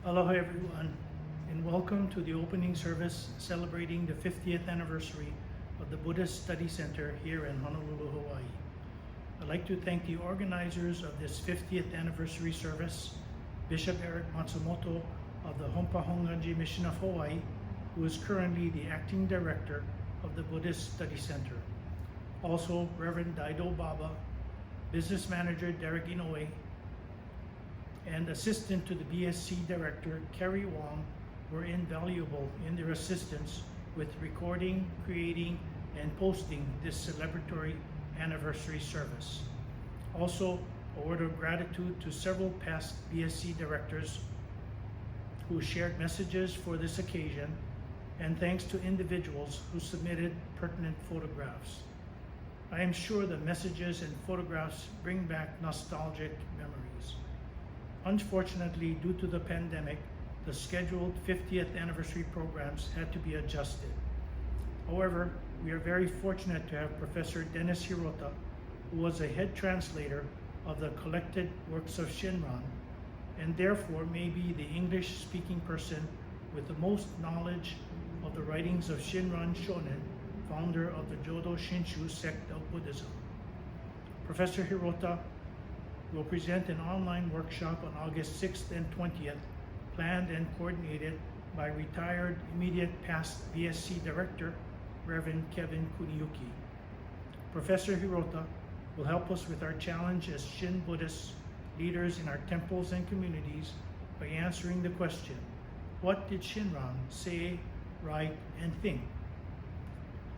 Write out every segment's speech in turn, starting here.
Aloha everyone, and welcome to the opening service celebrating the 50th anniversary of the Buddhist Study Center here in Honolulu, Hawaii. I'd like to thank the organizers of this 50th anniversary service, Bishop Eric Matsumoto of the Honpa Hongwanji Mission of Hawaii, who is currently the acting director of the Buddhist Study Center. Also, Reverend Daido Baba, business manager Derek Inoue, and assistant to the BSC director, Kerry Wong, were invaluable in their assistance with recording, creating, and posting this celebratory anniversary service. Also, a word of gratitude to several past BSC directors who shared messages for this occasion, and thanks to individuals who submitted pertinent photographs. I am sure the messages and photographs bring back nostalgic memories. Unfortunately, due to the pandemic, the scheduled 50th anniversary programs had to be adjusted. However, we are very fortunate to have Professor Dennis Hirota, who was a head translator of the collected works of Shinran, and therefore may be the English-speaking person with the most knowledge of the writings of Shinran Shonin, founder of the Jodo Shinshu sect of Buddhism. Professor Hirota will present an online workshop on August 6th and 20th, planned and coordinated by retired immediate past BSC director, Reverend Kevin Kuniyuki. Professor Hirota will help us with our challenge as Shin Buddhists, leaders in our temples and communities, by answering the question, what did Shinran say, write, and think?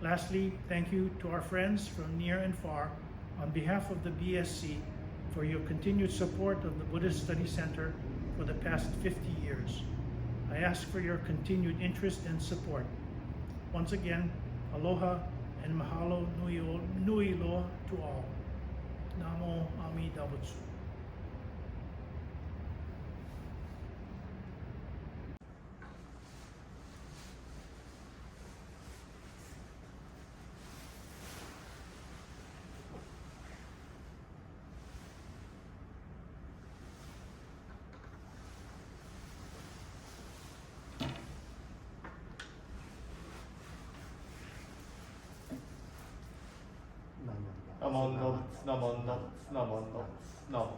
Lastly, thank you to our friends from near and far on behalf of the BSC for your continued support of the Buddhist Study Center for the past 50 years. I ask for your continued interest and support. Once again, aloha and mahalo nui loa to all. Namo Amida Butsu. No.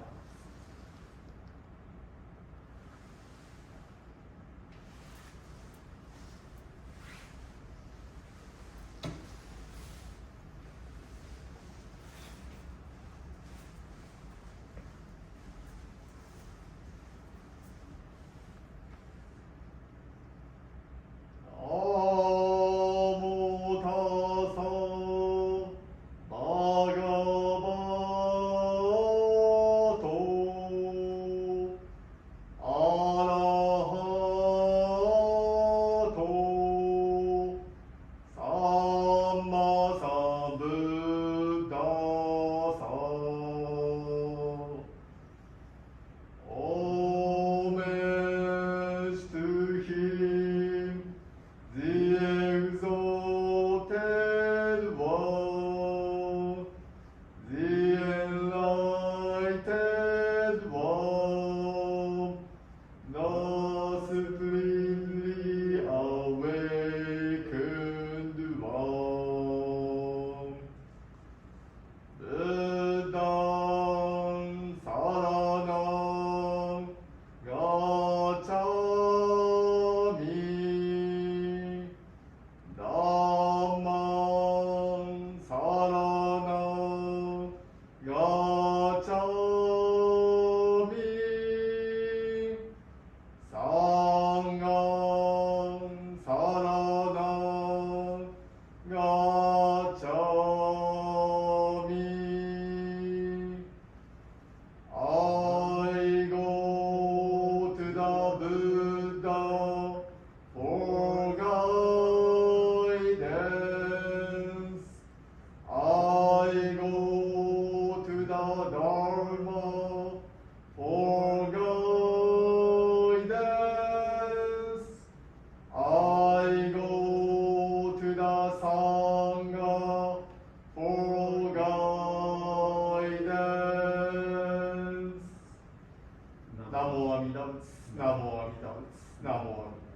南無阿弥陀仏。南無阿弥陀仏。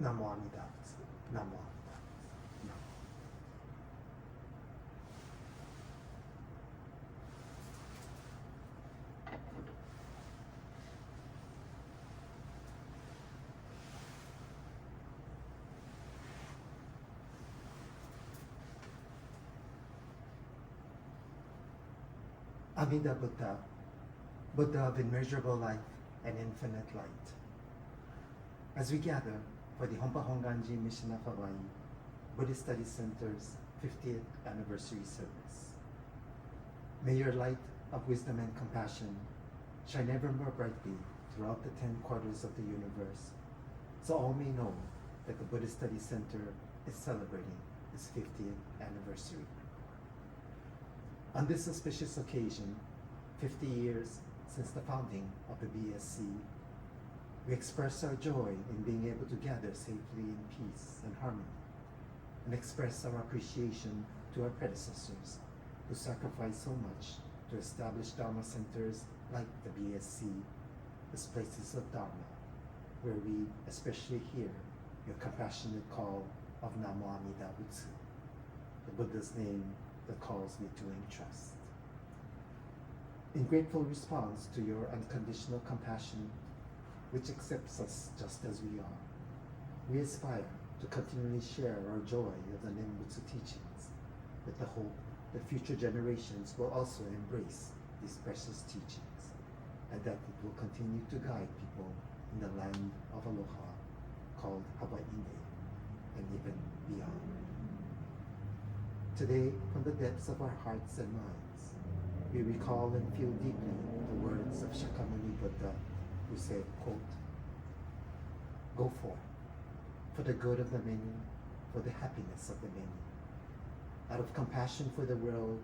南無阿弥陀仏。南無阿弥陀仏。Amida Buddha, Buddha of immeasurable life and infinite light. As we gather for the Honpa Hongwanji Mission of Hawaii Buddhist Study Center's 50th anniversary service, may your light of wisdom and compassion shine ever more brightly throughout the 10 quarters of the universe, so all may know that the Buddhist Study Center is celebrating its 50th anniversary. On this auspicious occasion, 50 years since the founding of the BSC, we express our joy in being able to gather safely in peace and harmony, and express our appreciation to our predecessors who sacrificed so much to establish Dharma centers like the BSC as places of Dharma, where we especially hear your compassionate call of Namo Amida Butsu, the Buddha's name that calls me to entrust. In grateful response to your unconditional compassion, which accepts us just as we are, we aspire to continually share our joy of the Nembutsu teachings with the hope that future generations will also embrace these precious teachings, and that it will continue to guide people in the land of Aloha called Hawaii, and even beyond. Today, from the depths of our hearts and minds, we recall and feel deeply the words of Shakyamuni Buddha, who said, quote, "Go forth, for the good of the many, for the happiness of the many, out of compassion for the world,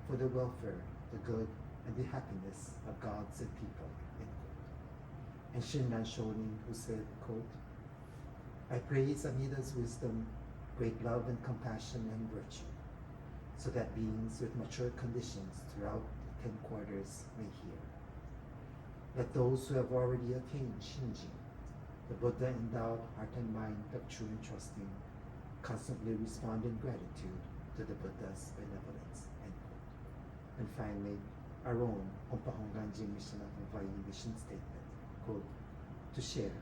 for the welfare, the good, and the happiness of gods and people," end quote. And Shinran Shonin, who said, quote, "I praise Amida's wisdom, great love and compassion and virtue, so that beings with mature conditions throughout the 10 quarters may hear. Let those who have already attained Shinji, the Buddha endowed heart and mind of true and trusting, constantly respond in gratitude to the Buddha's benevolence," end quote. And finally, our own Honpa Hongwanji Mission of Hawaii mission statement, quote, "To share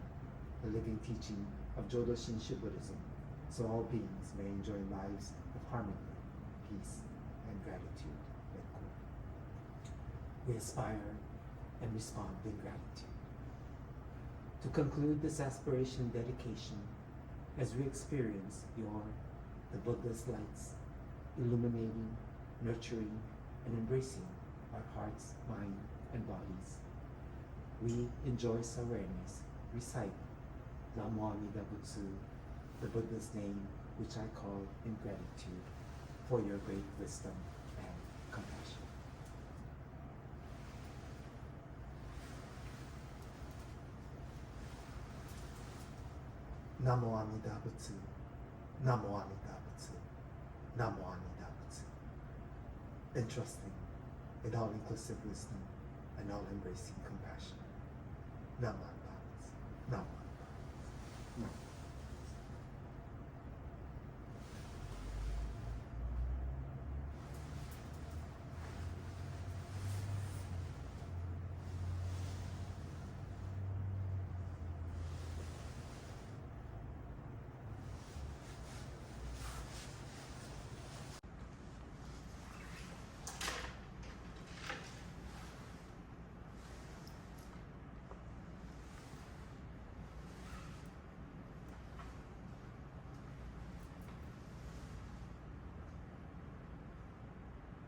the living teaching of Jodo Shinshu Buddhism, so all beings may enjoy lives of harmony, peace, and gratitude," end quote. We aspire and respond in gratitude. To conclude this aspiration dedication, as we experience the Buddha's lights, illuminating, nurturing, and embracing our hearts, mind, and bodies, we in joyous awareness recite Namo Amida Butsu, the Buddha's name, which I call in gratitude for your great wisdom and compassion. Namo Amida Butsu, Namo Amida Butsu, Namo Amida Butsu. Entrusting in all-inclusive wisdom and all-embracing compassion. Namo Amida Butsu, Namo Amida Butsu, Namo.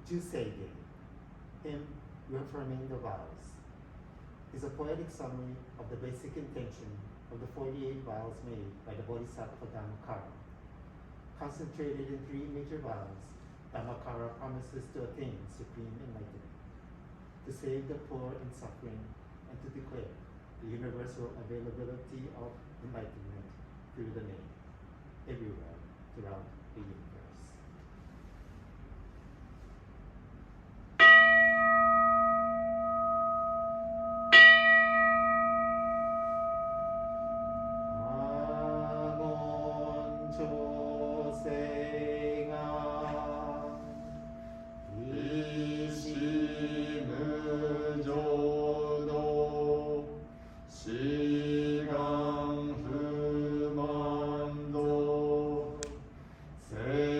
Jusei-ge, hymn reaffirming the vows, is a poetic summary of the basic intention of the 48 vows made by the Bodhisattva Dhammakara. Concentrated in 3 major vows, Dhammakara promises to attain supreme enlightenment, to save the poor and suffering, and to declare the universal availability of enlightenment through the name everywhere throughout the universe. 시강 후만도 세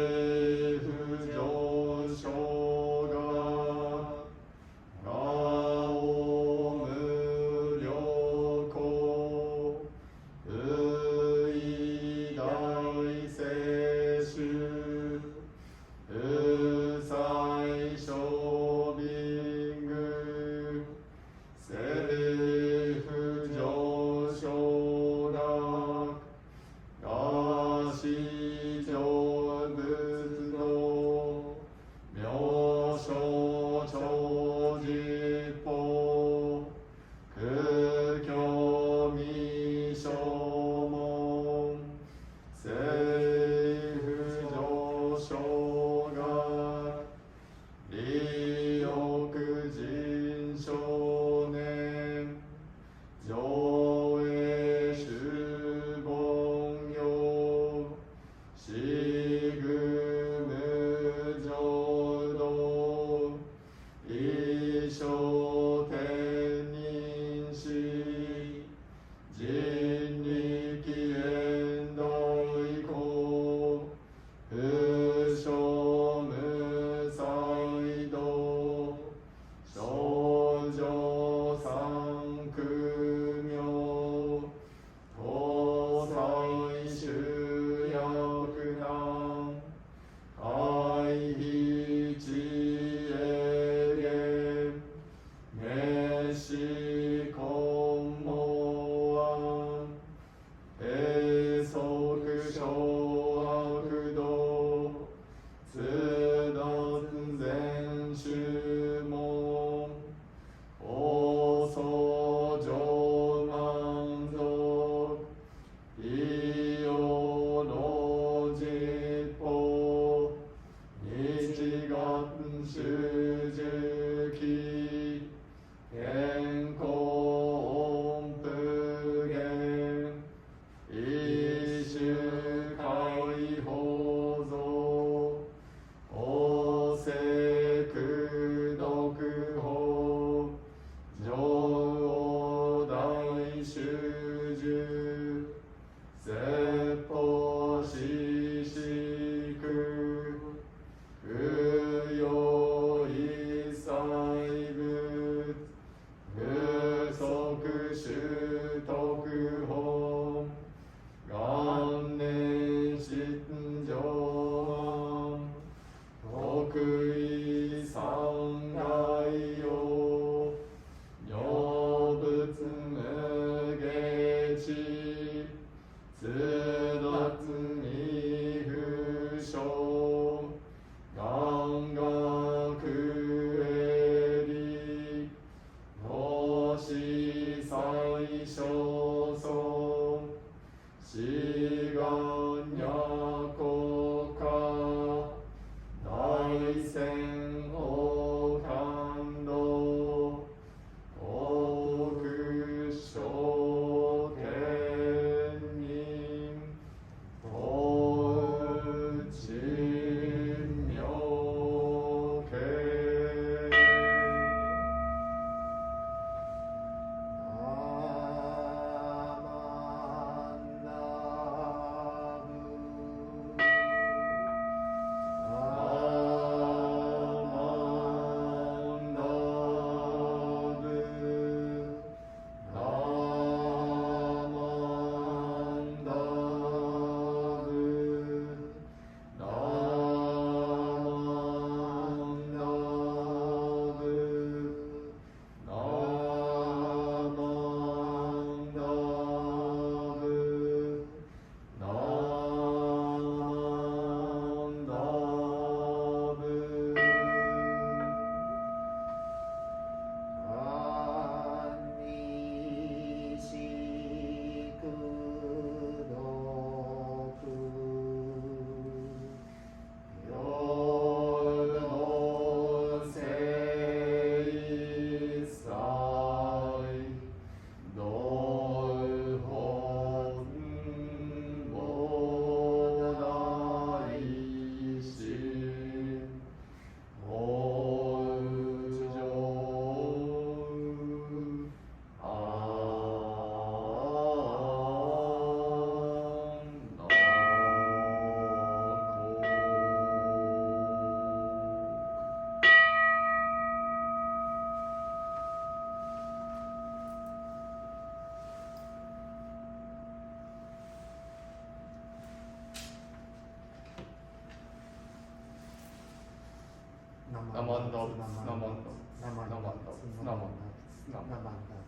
Namandot, Namandot, Namandot, Namandot, Namandot, Namandot, Namandot. Namandot.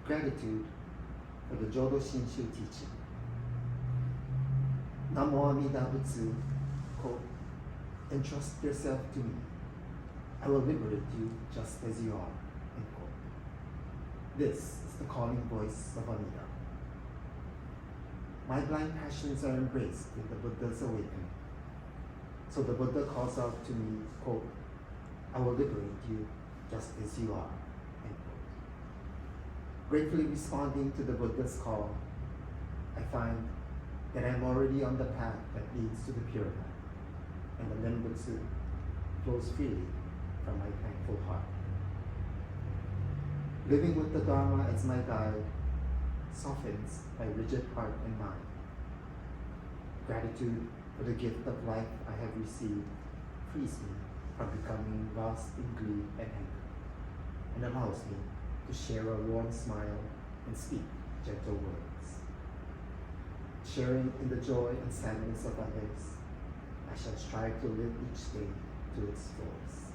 Gratitude for the Jodo Shinshu teaching. Namo Amida Butsu, quote, entrust yourself to me. I will liberate you just as you are, end quote. This is the calling voice of Amida. My blind passions are embraced in the Buddha's awakening. So the Buddha calls out to me, quote, I will liberate you just as you are, end quote. Gratefully responding to the Buddha's call, I find that I'm already on the path that leads to the Pure Land, and the Nembutsu flows freely from my thankful heart. Living with the Dharma as my guide softens my rigid heart and mind. Gratitude for the gift of life I have received frees me from becoming lost in greed and anger, and allows me to share a warm smile and speak gentle words. Sharing in the joy and sadness of others, I shall strive to live each day to its fullest.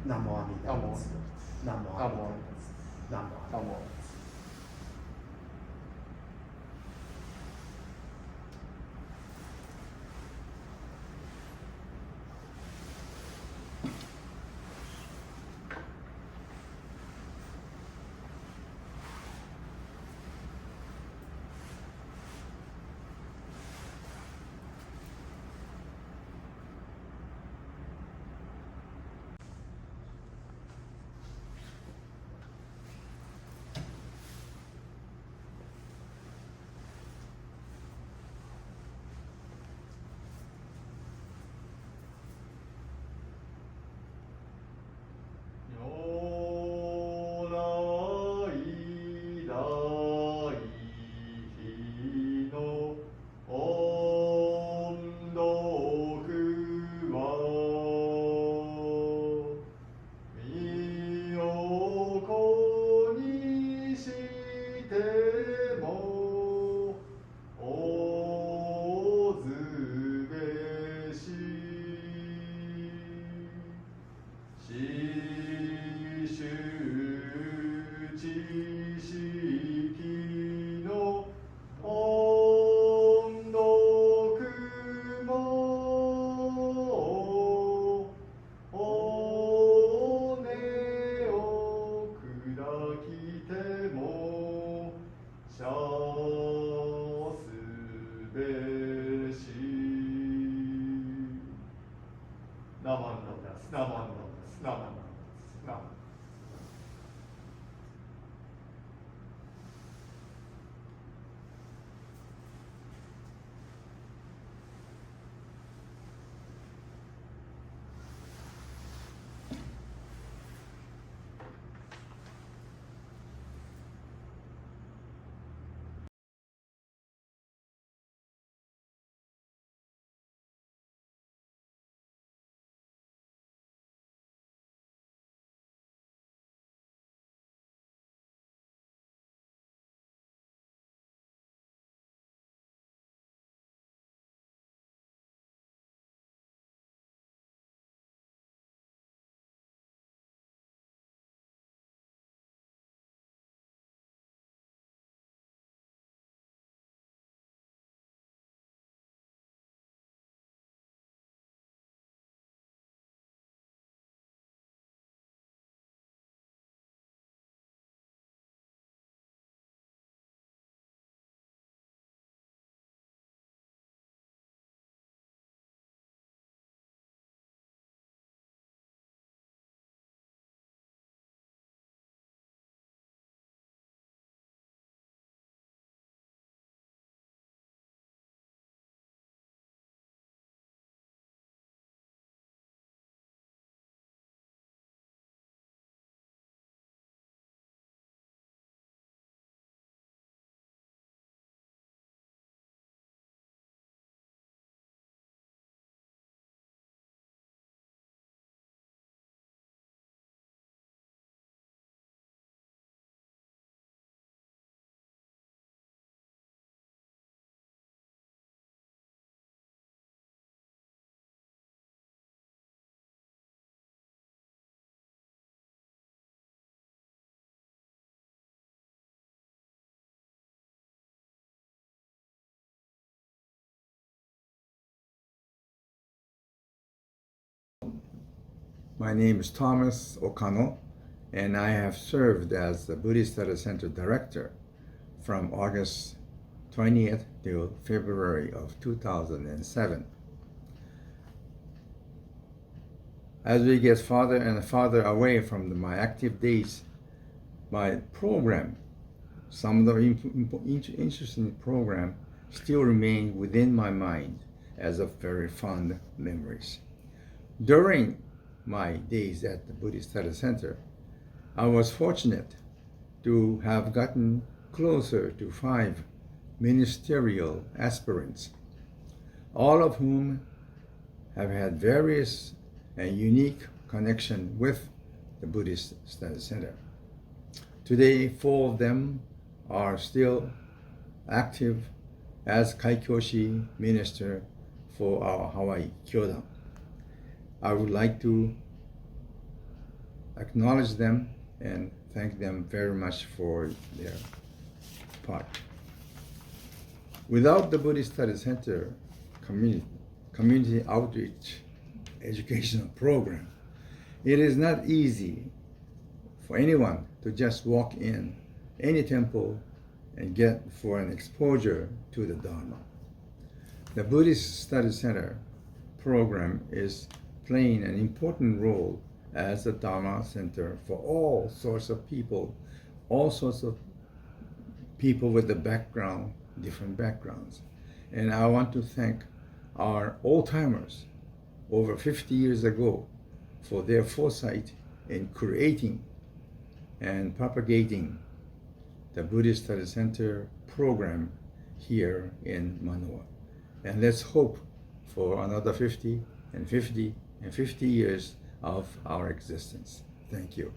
Namo Amida Namo. Butsu. Namo Namo. Amida Butsu. Namo Amida Namo. Butsu. My name is Thomas Okano, and I have served as the Buddhist Study Center Director from August 20th to February of 2007. As we get farther and farther away from my active days, my program, some of the interesting program still remain within my mind as of very fond memories. During my days at the Buddhist Study Center, I was fortunate to have gotten closer to 5 ministerial aspirants, all of whom have had various and unique connection with the Buddhist Study Center. Today, 4 of them are still active as Kaikyoshi minister for our Hawaii Kyodan. I would like to acknowledge them and thank them very much for their part. Without the Buddhist Study Center community outreach educational program, it is not easy for anyone to just walk in any temple and get for an exposure to the Dharma. The Buddhist Study Center program is playing an important role as a Dharma center for all sorts of people with the background, different backgrounds. And I want to thank our old-timers over 50 years ago for their foresight in creating and propagating the Buddhist Study Center program here in Manoa. And let's hope for another 50 and 50 and 50 years of our existence. Thank you.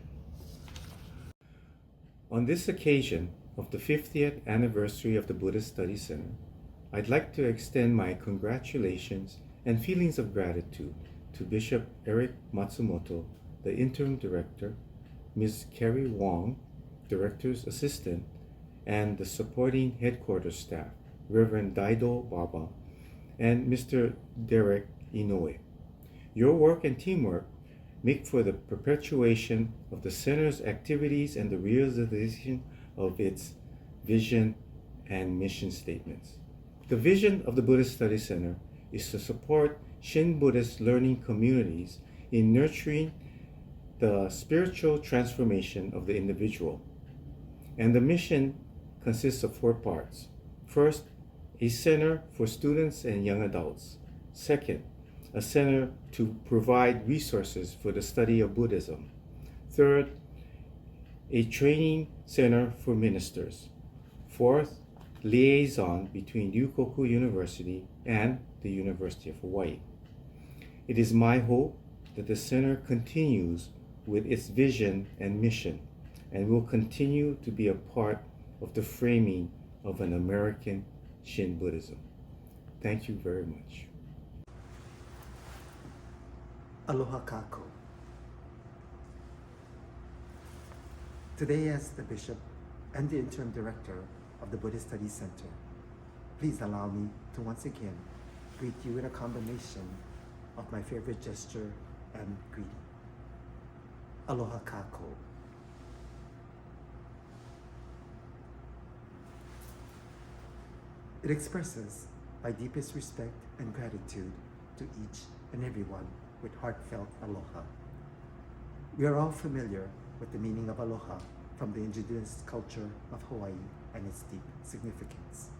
On this occasion of the 50th anniversary of the Buddhist Study Center, I'd like to extend my congratulations and feelings of gratitude to Bishop Eric Matsumoto, the Interim Director, Ms. Carrie Wong, Director's Assistant, and the supporting headquarters staff, Reverend Daido Baba, and Mr. Derek Inoue. Your work and teamwork make for the perpetuation of the Center's activities and the realization of its vision and mission statements. The vision of the Buddhist Study Center is to support Shin Buddhist learning communities in nurturing the spiritual transformation of the individual. And the mission consists of 4 parts. First, a center for students and young adults. Second, a center to provide resources for the study of Buddhism. Third, a training center for ministers. Fourth, liaison between Ryukoku University and the University of Hawaii. It is my hope that the center continues with its vision and mission and will continue to be a part of the framing of an American Shin Buddhism. Thank you very much. Aloha Kako. Today, as the Bishop and the Interim Director of the Buddhist Study Center, please allow me to once again greet you with a combination of my favorite gesture and greeting. Aloha Kako. It expresses my deepest respect and gratitude to each and everyone with heartfelt aloha. We are all familiar with the meaning of aloha from the indigenous culture of Hawaii and its deep significance.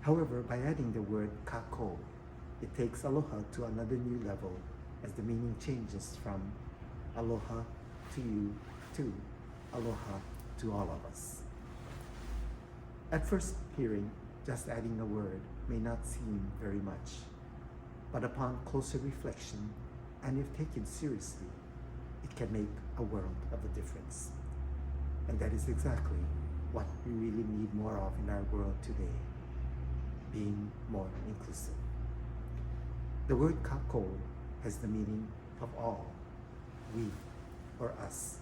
However, by adding the word kako, it takes aloha to another new level as the meaning changes from aloha to you to aloha to all of us. At first hearing, just adding a word may not seem very much, but upon closer reflection, and if taken seriously, it can make a world of a difference. And that is exactly what we really need more of in our world today, being more inclusive. The word kako has the meaning of all, we or us.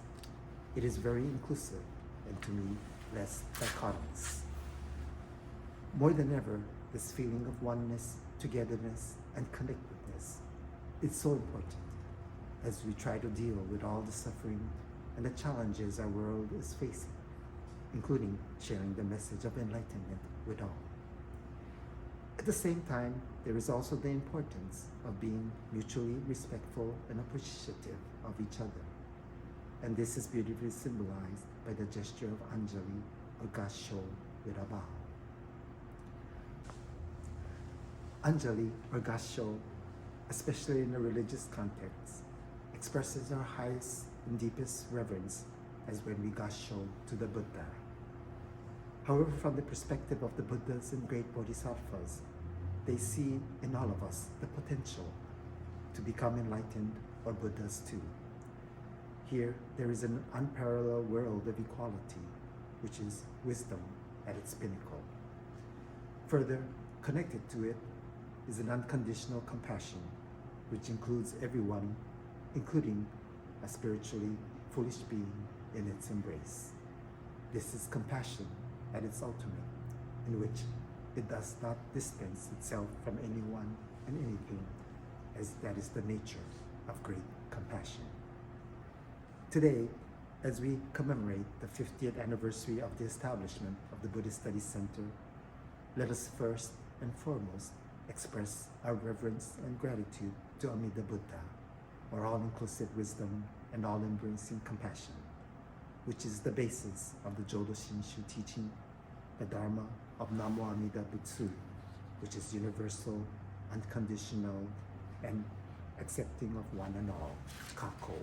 It is very inclusive and to me less dichotomous. More than ever, this feeling of oneness, togetherness, and connectedness is so important. as we try to deal with all the suffering and the challenges our world is facing, including sharing the message of enlightenment with all. At the same time, there is also the importance of being mutually respectful and appreciative of each other. And this is beautifully symbolized by the gesture of Anjali or Gasho with a bow. Anjali or Gasho, especially in a religious context, expresses our highest and deepest reverence as when we Gasho to the Buddha. However, from the perspective of the Buddhas and great Bodhisattvas, they see in all of us the potential to become enlightened or Buddhas too. Here, there is an unparalleled world of equality, which is wisdom at its pinnacle. Further, connected to it is an unconditional compassion, which includes everyone, including a spiritually foolish being in its embrace. This is compassion at its ultimate, in which it does not distance itself from anyone and anything, as that is the nature of great compassion. Today, as we commemorate the 50th anniversary of the establishment of the Buddhist Study Center, let us first and foremost express our reverence and gratitude to Amida Buddha, or all-inclusive wisdom and all-embracing compassion, which is the basis of the Jodo Shinshu teaching, the Dharma of Namo Amida Butsu, which is universal, unconditional, and accepting of one and all, Kako.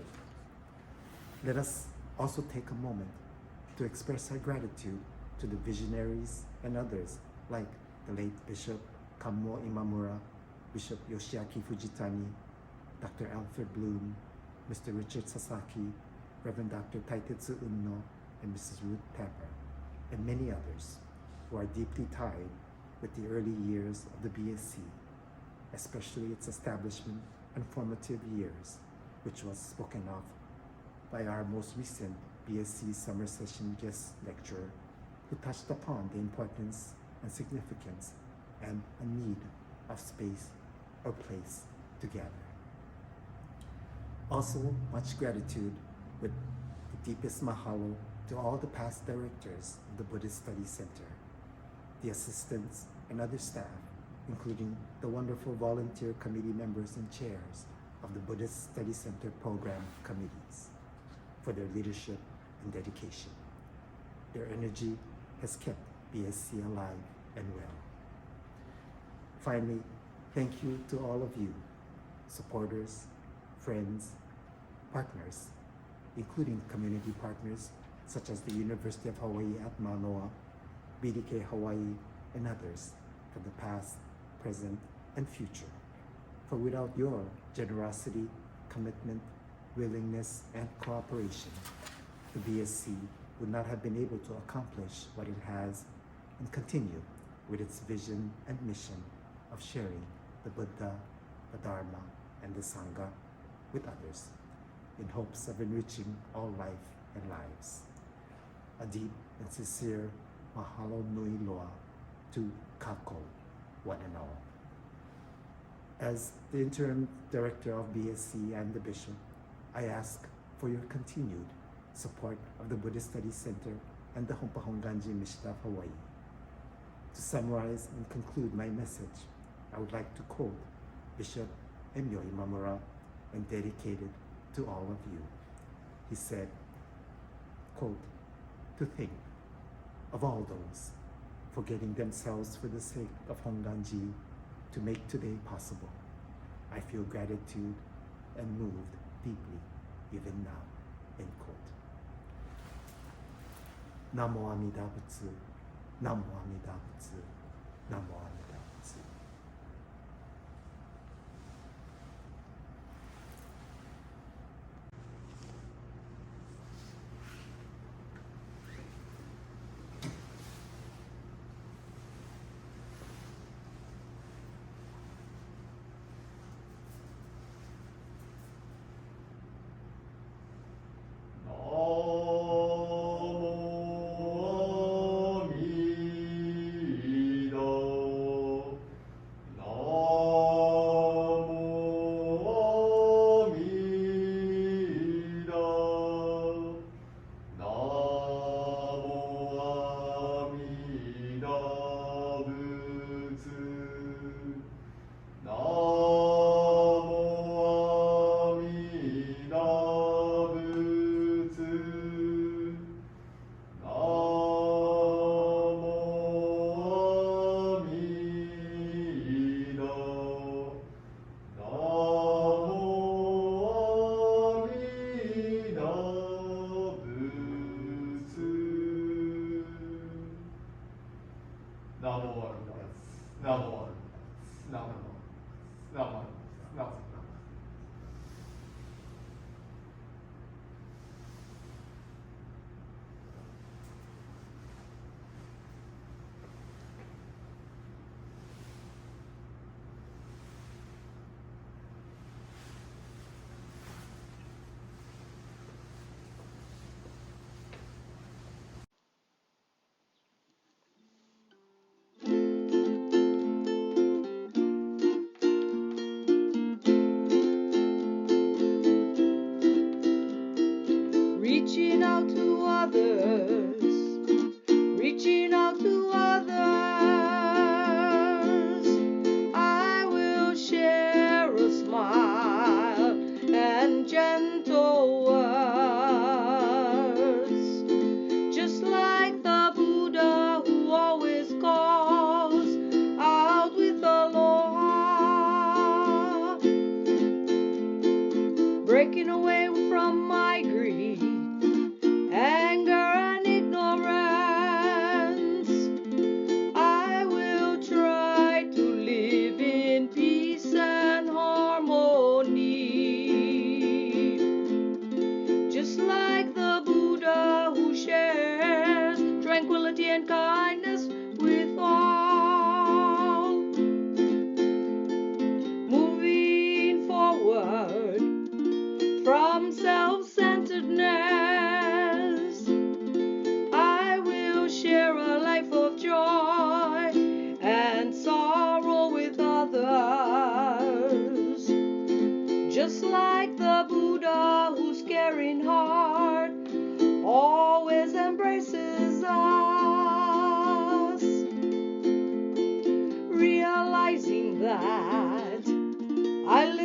Let us also take a moment to express our gratitude to the visionaries and others like the late Bishop Kammo Imamura, Bishop Yoshiaki Fujitani, Dr. Alfred Bloom, Mr. Richard Sasaki, Reverend Dr. Taitetsu Unno, and Mrs. Ruth Tapper, and many others who are deeply tied with the early years of the BSC, especially its establishment and formative years, which was spoken of by our most recent BSC summer session guest lecturer, who touched upon the importance and significance and a need of space or place together. Also, much gratitude with the deepest mahalo to all the past directors of the Buddhist Study Center, the assistants and other staff, including the wonderful volunteer committee members and chairs of the Buddhist Study Center program committees, for their leadership and dedication. Their energy has kept BSC alive and well. Finally, thank you to all of you, supporters, friends, partners, including community partners such as the University of Hawaii at Manoa, BDK Hawaii, and others for the past, present, and future. For without your generosity, commitment, willingness, and cooperation, the BSC would not have been able to accomplish what it has and continue with its vision and mission of sharing the Buddha, the Dharma, and the Sangha with others in hopes of enriching all life and lives. A deep and sincere mahalo nui loa to Kako, one and all. As the interim director of BSC and the bishop, I ask for your continued support of the Buddhist Study Center and the Honpa Hongwanji Mission of Hawaii. To summarize and conclude my message, I would like to quote Bishop Emyo Imamura and dedicate it to all of you. He said, quote, "To think of all those forgetting themselves for the sake of Hongwanji to make today possible. I feel gratitude and moved deeply even now," end quote. Namo Amida Butsu, Namo Amida Butsu, Namo Amida Butsu. snowboard, snowboard, snowboard, snowboard. Reaching out to others, reaching out to others. I will share a smile and gentle words, just like the Buddha who always calls out with the law, breaking away from my greed, anger and ignorance. I will try to live in peace and harmony, just like the Buddha who shares tranquility and kindness with all. Moving forward from self-centeredness, I will share a life of joy and sorrow with others, just like the Buddha whose caring heart always embraces us, realizing that I live